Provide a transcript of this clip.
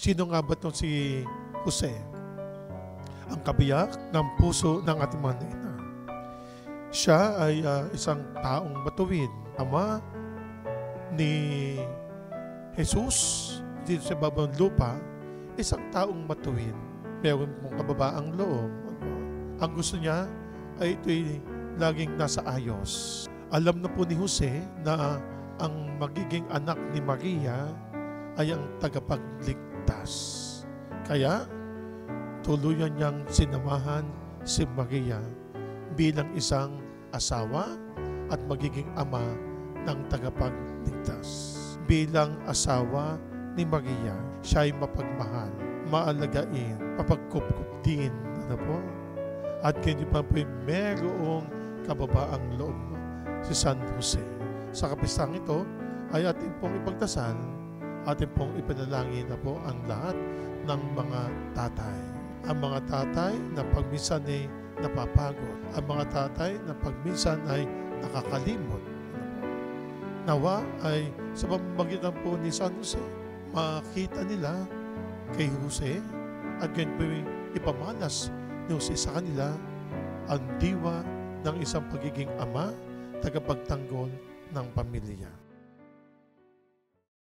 Sino nga ba itong si Jose? Ang kabiyak ng puso ng ating mga ina. Siya ay isang taong matuwid, ama ni Jesus dito sa babang lupa, isang taong matuwid. Meron pong kababaang loob. Ang gusto niya ay ito'y laging nasa ayos. Alam na po ni Jose na ang magiging anak ni Maria ay ang tagapagligtas. Kaya tuluyan niyang sinamahan si Maria bilang isang asawa at magiging ama ng tagapagligtas. Bilang asawa ni Maria, siya ay mapagmahal, maalagain, mapagkupkup din. Ano po? At ganyan pa po mayroong kababaang loob si San Jose. Sa kapistang ito ay ating pong ipagdasal, ating pong ipanalangin na po ang lahat ng mga tatay. Ang mga tatay na pagminsan ay napapagod. Ang mga tatay na pagminsan ay nakakalimot. Nawa ay sa pamamagitan po ni San Jose, makita nila kay Jose at ganyan po ipamalas ni Jose sa kanila ang diwa ng isang pagiging ama, tagapagtanggol ng pamilya.